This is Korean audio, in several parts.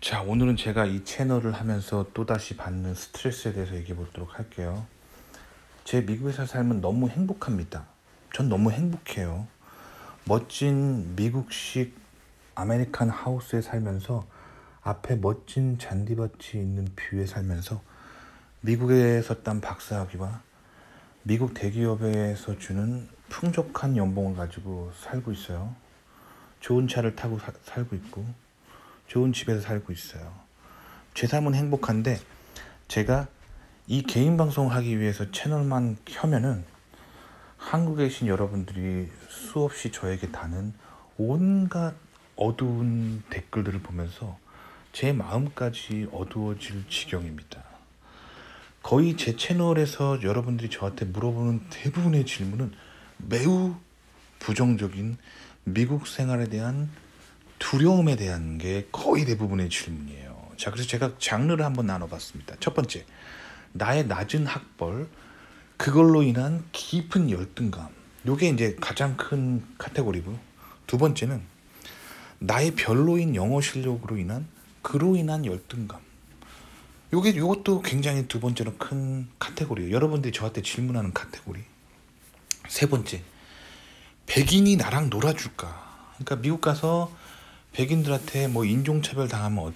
자, 오늘은 제가 이 채널을 하면서 또다시 받는 스트레스에 대해서 얘기해 보도록 할게요. 제 미국에서 삶은 너무 행복합니다. 전 너무 행복해요. 멋진 미국식 아메리칸 하우스에 살면서 앞에 멋진 잔디밭이 있는 뷰에 살면서 미국에서 딴 박사학위와 미국 대기업에서 주는 풍족한 연봉을 가지고 살고 있어요. 좋은 차를 타고 살고 있고 좋은 집에서 살고 있어요. 제 삶은 행복한데 제가 이 개인 방송을 하기 위해서 채널만 켜면은 한국에 계신 여러분들이 수없이 저에게 다는 온갖 어두운 댓글들을 보면서 제 마음까지 어두워질 지경입니다. 거의 제 채널에서 여러분들이 저한테 물어보는 대부분의 질문은 매우 부정적인 미국 생활에 대한 두려움에 대한 게 거의 대부분의 질문이에요. 자, 그래서 제가 장르를 한번 나눠봤습니다. 첫 번째, 나의 낮은 학벌, 그걸로 인한 깊은 열등감. 요게 이제 가장 큰 카테고리고, 두 번째는 나의 별로인 영어 실력으로 인한 그로 인한 열등감. 요것도 굉장히 두 번째로 큰 카테고리예요. 여러분들이 저한테 질문하는 카테고리. 세 번째, 백인이 나랑 놀아줄까? 그러니까 미국 가서 백인들한테 뭐 인종차별 당하면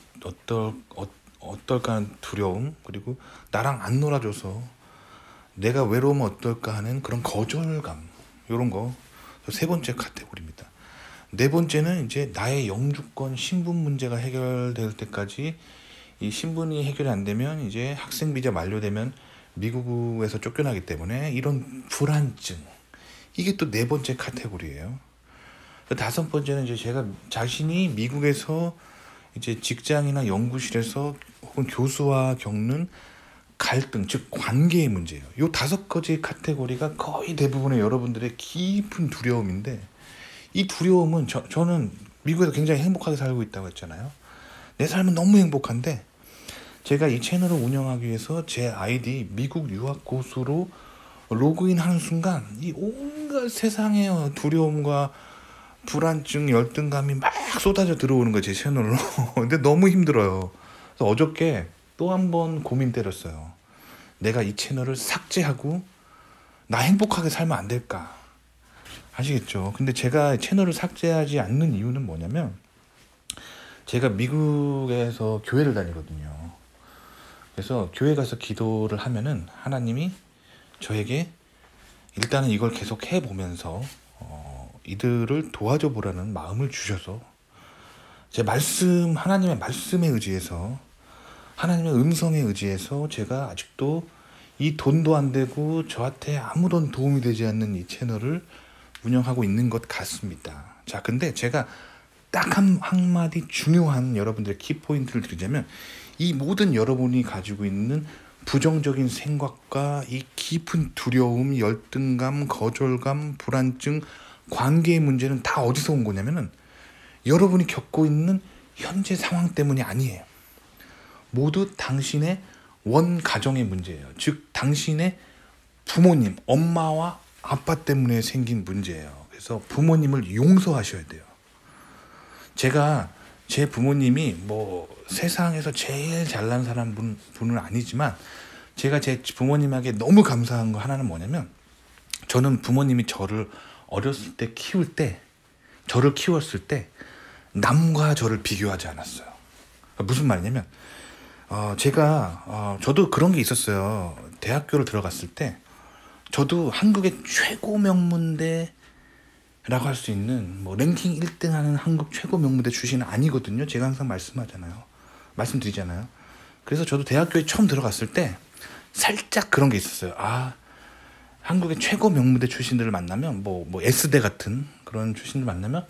어떨까 하는 두려움, 그리고 나랑 안 놀아줘서 내가 외로우면 어떨까 하는 그런 거절감, 이런 거 세 번째 카테고리입니다. 네 번째는 이제 나의 영주권 신분 문제가 해결될 때까지, 이 신분이 해결이 안 되면 이제 학생 비자 만료되면 미국에서 쫓겨나기 때문에 이런 불안증, 이게 또 네 번째 카테고리예요. 다섯 번째는 이제 제가 자신이 미국에서 이제 직장이나 연구실에서 혹은 교수와 겪는 갈등, 즉 관계의 문제예요. 요 다섯 가지 카테고리가 거의 대부분의 여러분들의 깊은 두려움인데, 이 두려움은 저는 미국에서 굉장히 행복하게 살고 있다고 했잖아요. 내 삶은 너무 행복한데 제가 이 채널을 운영하기 위해서 제 아이디 미국 유학 고수로 로그인하는 순간 이 온갖 세상의 두려움과 불안증, 열등감이 막 쏟아져 들어오는 거예요, 제 채널로. 근데 너무 힘들어요. 그래서 어저께 또 한 번 고민 때렸어요. 내가 이 채널을 삭제하고 나 행복하게 살면 안 될까? 아시겠죠? 근데 제가 채널을 삭제하지 않는 이유는 뭐냐면, 제가 미국에서 교회를 다니거든요. 그래서 교회 가서 기도를 하면은 하나님이 저에게 일단은 이걸 계속 해보면서 이들을 도와줘 보라는 마음을 주셔서 제 말씀, 하나님의 말씀에 의지해서, 하나님의 음성에 의지해서 제가 아직도 이 돈도 안 되고 저한테 아무런 도움이 되지 않는 이 채널을 운영하고 있는 것 같습니다. 자, 근데 제가 딱 한마디 중요한 여러분들의 키포인트를 드리자면, 이 모든 여러분이 가지고 있는 부정적인 생각과 이 깊은 두려움, 열등감, 거절감, 불안증, 관계의 문제는 다 어디서 온 거냐면은 여러분이 겪고 있는 현재 상황 때문이 아니에요. 모두 당신의 원 가정의 문제예요. 즉 당신의 부모님, 엄마와 아빠 때문에 생긴 문제예요. 그래서 부모님을 용서하셔야 돼요. 제가 제 부모님이 뭐 세상에서 제일 잘난 분은 아니지만, 제가 제 부모님에게 너무 감사한 거 하나는 뭐냐면, 저는 부모님이 저를 어렸을 때 저를 키웠을 때 남과 저를 비교하지 않았어요. 무슨 말이냐면, 저도 그런 게 있었어요. 대학교를 들어갔을 때 저도 한국의 최고 명문대라고 할 수 있는 뭐 랭킹 1등 하는 한국 최고 명문대 출신은 아니거든요. 제가 항상 말씀드리잖아요. 그래서 저도 대학교에 처음 들어갔을 때 살짝 그런 게 있었어요. 한국의 최고 명문대 출신들을 만나면 뭐 S대 같은 그런 출신들 만나면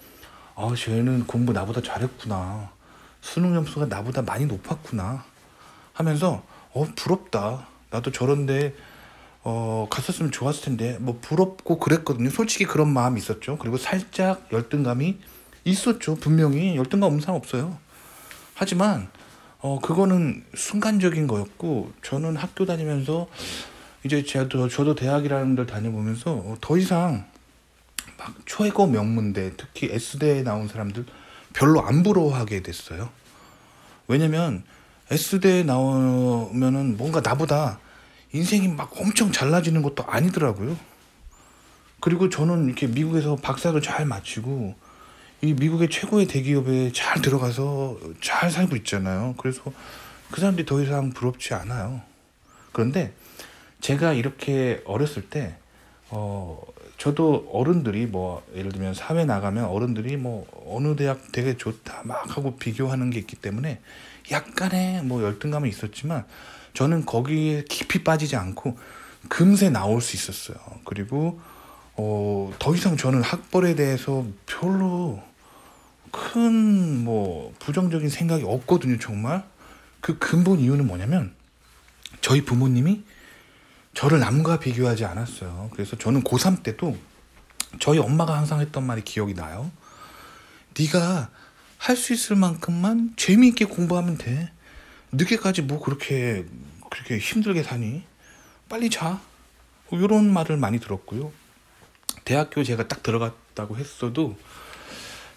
쟤는 공부 나보다 잘했구나, 수능 점수가 나보다 많이 높았구나 하면서 부럽다, 나도 저런데 갔었으면 좋았을 텐데, 뭐 부럽고 그랬거든요. 솔직히 그런 마음이 있었죠. 그리고 살짝 열등감이 있었죠. 분명히 열등감 없는 사람 없어요. 하지만 그거는 순간적인 거였고, 저는 학교 다니면서 이제 저도 대학이라는 데를 다녀보면서 더 이상 막 최고 명문대, 특히 S대에 나온 사람들 별로 안 부러워하게 됐어요. 왜냐면 S대에 나오면은 뭔가 나보다 인생이 막 엄청 잘나지는 것도 아니더라고요. 그리고 저는 이렇게 미국에서 박사도 잘 마치고 이 미국의 최고의 대기업에 잘 들어가서 잘 살고 있잖아요. 그래서 그 사람들이 더 이상 부럽지 않아요. 그런데 제가 이렇게 어렸을 때 저도 어른들이 뭐 예를 들면 사회 나가면 어른들이 뭐 어느 대학 되게 좋다 막 하고 비교하는 게 있기 때문에 약간의 뭐 열등감은 있었지만 저는 거기에 깊이 빠지지 않고 금세 나올 수 있었어요. 그리고 더 이상 저는 학벌에 대해서 별로 큰 뭐 부정적인 생각이 없거든요. 정말 그 근본 이유는 뭐냐면 저희 부모님이 저를 남과 비교하지 않았어요. 그래서 저는 고3 때도 저희 엄마가 항상 했던 말이 기억이 나요. 네가 할 수 있을 만큼만 재미있게 공부하면 돼. 늦게까지 뭐 그렇게 힘들게 사니? 빨리 자. 이런 말을 많이 들었고요. 대학교 제가 딱 들어갔다고 했어도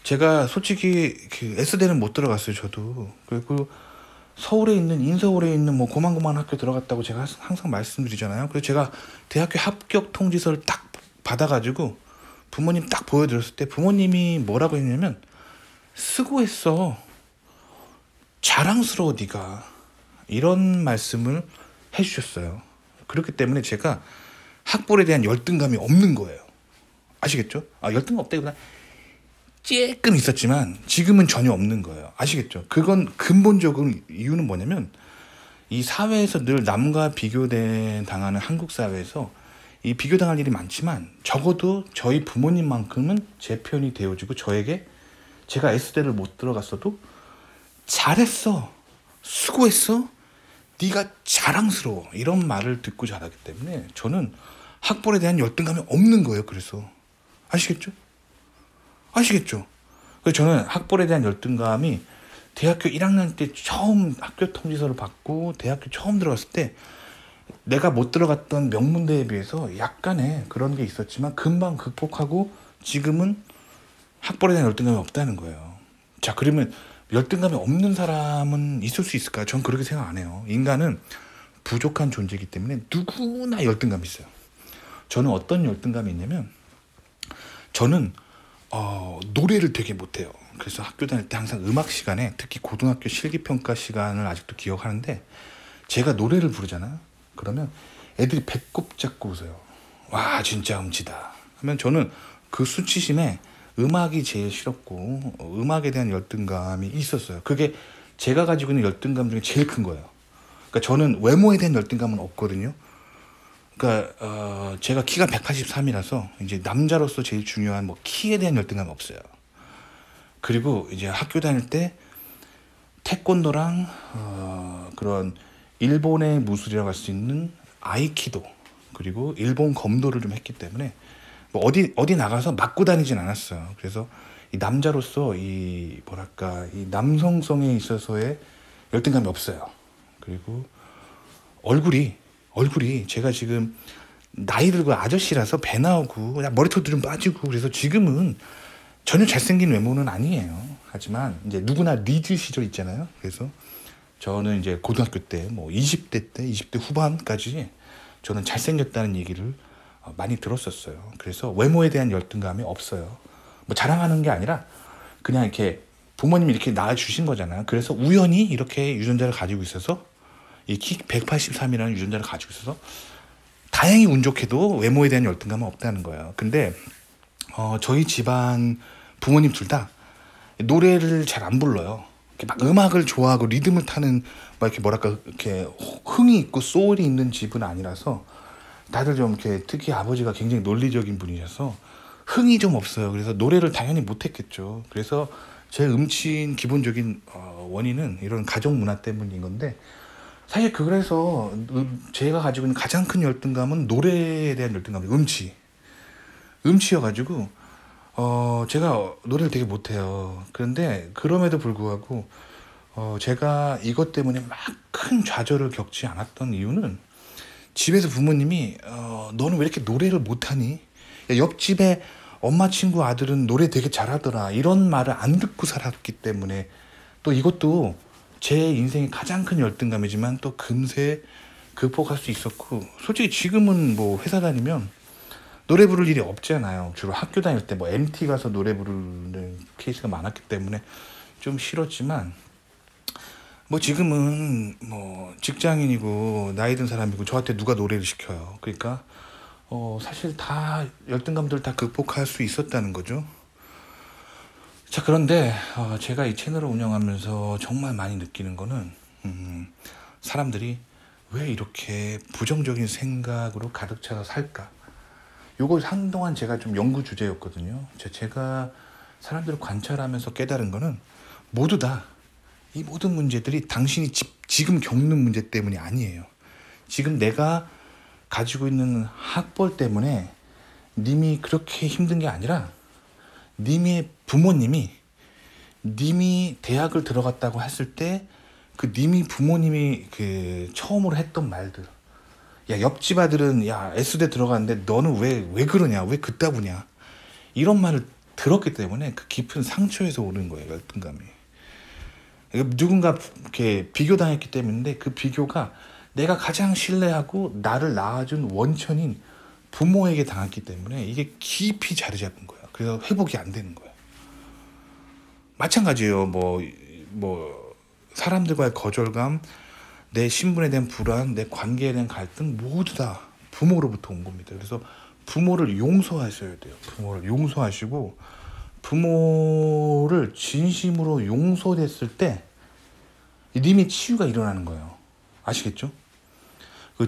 제가 솔직히 그 S대는 못 들어갔어요. 저도. 그리고 서울에 있는 인서울에 있는 뭐 고만고만 학교 들어갔다고 제가 항상 말씀드리잖아요. 그래서 제가 대학교 합격 통지서를 딱 받아가지고 부모님 딱 보여드렸을 때 부모님이 뭐라고 했냐면 수고했어. 자랑스러워 네가. 이런 말씀을 해주셨어요. 그렇기 때문에 제가 학벌에 대한 열등감이 없는 거예요. 아시겠죠? 열등감 없다기보다 조금 있었지만 지금은 전혀 없는 거예요. 아시겠죠? 그건 근본적으로 이유는 뭐냐면 이 사회에서 늘 남과 당하는 한국 사회에서 이 비교당할 일이 많지만 적어도 저희 부모님만큼은 제 편이 되어주고 저에게 제가 S대를 못 들어갔어도 잘했어, 수고했어, 네가 자랑스러워 이런 말을 듣고 자라기 때문에 저는 학벌에 대한 열등감이 없는 거예요. 그래서 아시겠죠? 그래서 저는 학벌에 대한 열등감이 대학교 1학년 때 처음 학교 통지서를 받고 대학교 처음 들어갔을 때 내가 못 들어갔던 명문대에 비해서 약간의 그런 게 있었지만 금방 극복하고 지금은 학벌에 대한 열등감이 없다는 거예요. 자, 그러면 열등감이 없는 사람은 있을 수 있을까요? 전 그렇게 생각 안 해요. 인간은 부족한 존재이기 때문에 누구나 열등감이 있어요. 저는 어떤 열등감이 있냐면 저는 노래를 되게 못해요. 그래서 학교 다닐 때 항상 음악 시간에 특히 고등학교 실기평가 시간을 아직도 기억하는데 제가 노래를 부르잖아요. 그러면 애들이 배꼽 잡고 웃어요. 와 진짜 음치다 하면 저는 그 수치심에 음악이 제일 싫었고 음악에 대한 열등감이 있었어요. 그게 제가 가지고 있는 열등감 중에 제일 큰 거예요. 그러니까 저는 외모에 대한 열등감은 없거든요. 그러니까 제가 키가 183이라서 이제 남자로서 제일 중요한 뭐 키에 대한 열등감은 없어요. 그리고 이제 학교 다닐 때 태권도랑 그런 일본의 무술이라고 할 수 있는 아이키도 그리고 일본 검도를 좀 했기 때문에 뭐 어디 나가서 맞고 다니진 않았어요. 그래서 이 남자로서 이 뭐랄까 이 남성성에 있어서의 열등감이 없어요. 그리고 얼굴이 제가 지금 나이 들고 아저씨라서 배 나오고 그냥 머리털도 좀 빠지고 그래서 지금은 전혀 잘생긴 외모는 아니에요. 하지만 이제 누구나 리즈 시절 있잖아요. 그래서 저는 이제 고등학교 때 뭐 20대 후반까지 저는 잘생겼다는 얘기를 많이 들었었어요. 그래서 외모에 대한 열등감이 없어요. 뭐 자랑하는 게 아니라 그냥 이렇게 부모님이 이렇게 낳아주신 거잖아요. 그래서 우연히 이렇게 유전자를 가지고 있어서 이 키 183이라는 유전자를 가지고 있어서 다행히 운 좋게도 외모에 대한 열등감은 없다는 거예요. 근데 저희 집안 부모님 둘 다 노래를 잘 안 불러요. 막 음악을 좋아하고 리듬을 타는 막 이렇게 뭐랄까 이렇게 흥이 있고 소울이 있는 집은 아니라서 다들 좀 이렇게 특히 아버지가 굉장히 논리적인 분이셔서 흥이 좀 없어요. 그래서 노래를 당연히 못했겠죠. 그래서 제 음치인 기본적인 원인은 이런 가족 문화 때문인 건데 사실 그래서 제가 가지고 있는 가장 큰 열등감은 노래에 대한 열등감이에요. 음치여가지고 제가 노래를 되게 못해요. 그런데 그럼에도 불구하고 제가 이것 때문에 막 큰 좌절을 겪지 않았던 이유는 집에서 부모님이 너는 왜 이렇게 노래를 못하니? 야, 옆집에 엄마 친구 아들은 노래 되게 잘하더라 이런 말을 안 듣고 살았기 때문에 또 이것도 제 인생의 가장 큰 열등감이지만 또 금세 극복할 수 있었고, 솔직히 지금은 뭐 회사 다니면 노래 부를 일이 없잖아요. 주로 학교 다닐 때 뭐 MT 가서 노래 부르는 케이스가 많았기 때문에 좀 싫었지만, 뭐 지금은 뭐 직장인이고 나이 든 사람이고 저한테 누가 노래를 시켜요. 그러니까 사실 다 열등감들 다 극복할 수 있었다는 거죠. 자, 그런데 제가 이 채널을 운영하면서 정말 많이 느끼는 거는, 사람들이 왜 이렇게 부정적인 생각으로 가득 차서 살까? 요걸 한동안 제가 좀 연구 주제였거든요. 제가 사람들을 관찰하면서 깨달은 거는, 모두 다 이 모든 문제들이 당신이 지금 겪는 문제 때문이 아니에요. 지금 내가 가지고 있는 학벌 때문에 님이 그렇게 힘든 게 아니라, 님의 부모님이 님이 대학을 들어갔다고 했을 때 그 님이 부모님이 그 처음으로 했던 말들, 야 옆집 아들은 야 S대 들어갔는데 너는 왜 그러냐, 왜 그따구냐, 이런 말을 들었기 때문에 그 깊은 상처에서 오는 거예요, 열등감이. 누군가 이렇게 비교당했기 때문인데, 그 비교가 내가 가장 신뢰하고 나를 낳아준 원천인 부모에게 당했기 때문에 이게 깊이 자리 잡은 거예요. 그래서 회복이 안 되는 거예요. 마찬가지예요. 뭐 사람들과의 거절감, 내 신분에 대한 불안, 내 관계에 대한 갈등, 모두 다 부모로부터 온 겁니다. 그래서 부모를 용서하셔야 돼요. 부모를 용서하시고, 부모를 진심으로 용서했을 때 님의 치유가 일어나는 거예요. 아시겠죠?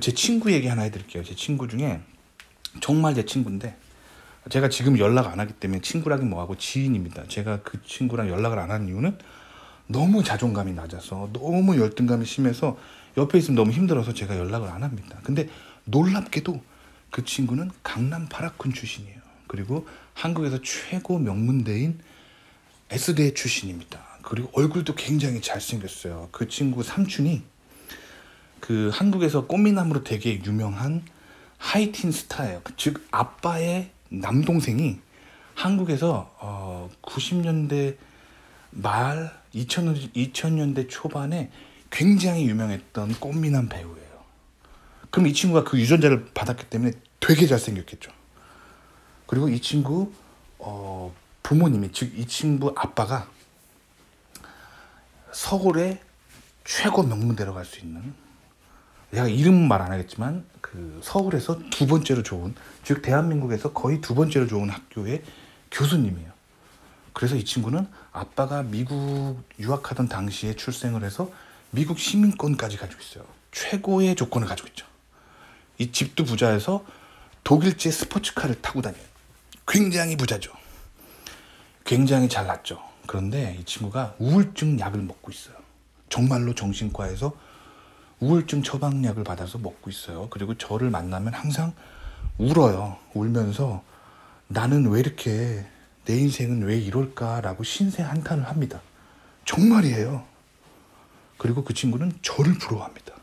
제 친구 얘기 하나 해드릴게요. 제 친구 중에, 정말 제 친구인데, 제가 지금 연락 안 하기 때문에 친구라긴 뭐하고 지인입니다. 제가 그 친구랑 연락을 안 하는 이유는 너무 자존감이 낮아서, 너무 열등감이 심해서 옆에 있으면 너무 힘들어서 제가 연락을 안 합니다. 근데 놀랍게도 그 친구는 강남 파라군 출신이에요. 그리고 한국에서 최고 명문대인 S대 출신입니다. 그리고 얼굴도 굉장히 잘생겼어요. 그 친구 삼촌이 그 한국에서 꽃미남으로 되게 유명한 하이틴 스타예요. 즉 아빠의 남동생이 한국에서 90년대 말 2000년대 초반에 굉장히 유명했던 꽃미남 배우예요. 그럼 이 친구가 그 유전자를 받았기 때문에 되게 잘생겼겠죠. 그리고 이 친구 부모님이, 즉 이 친구 아빠가 서울의 최고 명문대로 갈 수 있는, 내가 이름은 말 안 하겠지만 그 서울에서 두 번째로 좋은, 즉 대한민국에서 거의 두 번째로 좋은 학교의 교수님이에요. 그래서 이 친구는 아빠가 미국 유학하던 당시에 출생을 해서 미국 시민권까지 가지고 있어요. 최고의 조건을 가지고 있죠. 이 집도 부자여서 독일제 스포츠카를 타고 다녀요. 굉장히 부자죠. 굉장히 잘났죠. 그런데 이 친구가 우울증 약을 먹고 있어요. 정말로 정신과에서 우울증 처방약을 받아서 먹고 있어요. 그리고 저를 만나면 항상 울어요. 울면서 나는 왜 이렇게, 내 인생은 왜 이럴까라고 신세 한탄을 합니다. 정말이에요. 그리고 그 친구는 저를 부러워합니다.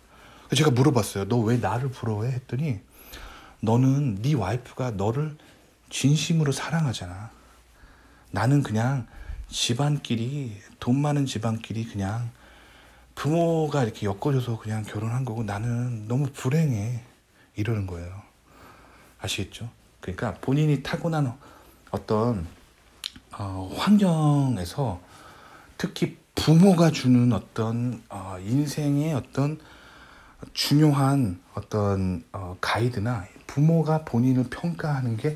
제가 물어봤어요. 너 왜 나를 부러워해? 했더니, 너는 네 와이프가 너를 진심으로 사랑하잖아. 나는 그냥 집안끼리, 돈 많은 집안끼리 그냥 부모가 이렇게 엮어줘서 그냥 결혼한 거고 나는 너무 불행해. 이러는 거예요. 아시겠죠? 그러니까 본인이 타고난 어떤 환경에서, 특히 부모가 주는 어떤 인생의 어떤 중요한 어떤 가이드나, 부모가 본인을 평가하는 게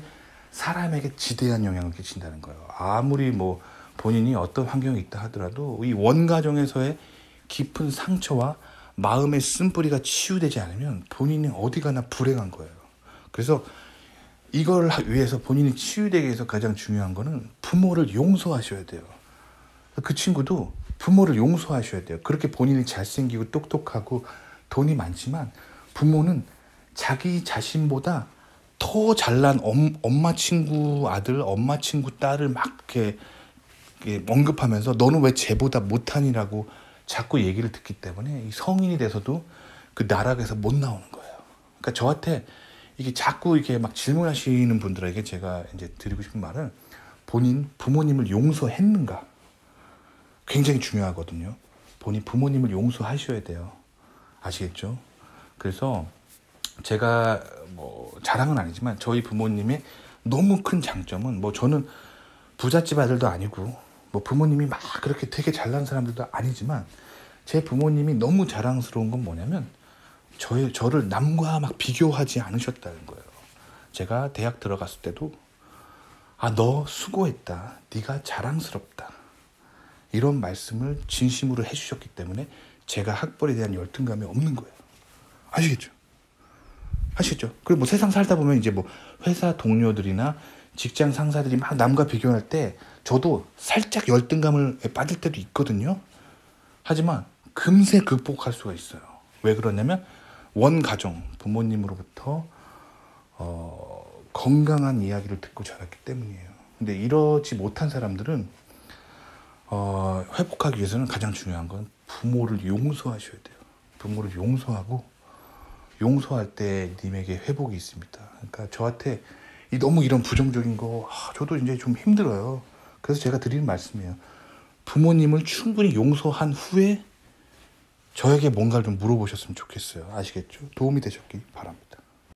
사람에게 지대한 영향을 끼친다는 거예요. 아무리 뭐 본인이 어떤 환경에 있다 하더라도 이 원가정에서의 깊은 상처와 마음의 쓴뿌리가 치유되지 않으면 본인이 어디 가나 불행한 거예요. 그래서 이걸 위해서, 본인이 치유되기 위해서 가장 중요한 거는 부모를 용서하셔야 돼요. 그 친구도 부모를 용서하셔야 돼요. 그렇게 본인이 잘생기고 똑똑하고 돈이 많지만 부모는 자기 자신보다 더 잘난 엄마 친구 아들, 엄마 친구 딸을 막 이렇게 언급하면서 너는 왜 쟤보다 못하니라고 자꾸 얘기를 듣기 때문에 성인이 돼서도 그 나락에서 못 나오는 거예요. 그러니까 저한테 이게 자꾸 이렇게 막 질문하시는 분들에게 제가 이제 드리고 싶은 말은, 본인 부모님을 용서했는가? 굉장히 중요하거든요. 본인 부모님을 용서하셔야 돼요. 아시겠죠? 그래서 제가 뭐 자랑은 아니지만 저희 부모님의 너무 큰 장점은, 뭐 저는 부잣집 아들도 아니고 뭐 부모님이 막 그렇게 되게 잘난 사람들도 아니지만, 제 부모님이 너무 자랑스러운 건 뭐냐면 저를 남과 막 비교하지 않으셨다는 거예요. 제가 대학 들어갔을 때도 너 수고했다, 네가 자랑스럽다, 이런 말씀을 진심으로 해주셨기 때문에 제가 학벌에 대한 열등감이 없는 거예요. 아시겠죠? 아시겠죠? 그리고 뭐 세상 살다 보면 이제 뭐 회사 동료들이나 직장 상사들이 막 남과 비교할 때 저도 살짝 열등감을 빠질 때도 있거든요. 하지만 금세 극복할 수가 있어요. 왜 그러냐면 원가정, 부모님으로부터 건강한 이야기를 듣고 자랐기 때문이에요. 근데 이러지 못한 사람들은 회복하기 위해서는 가장 중요한 건 부모를 용서하셔야 돼요. 부모를 용서하고, 용서할 때 님에게 회복이 있습니다. 그러니까 저한테 너무 이런 부정적인 거 저도 이제 좀 힘들어요. 그래서 제가 드리는 말씀이에요. 부모님을 충분히 용서한 후에 저에게 뭔가를 좀 물어보셨으면 좋겠어요. 아시겠죠? 도움이 되셨기 바랍니다.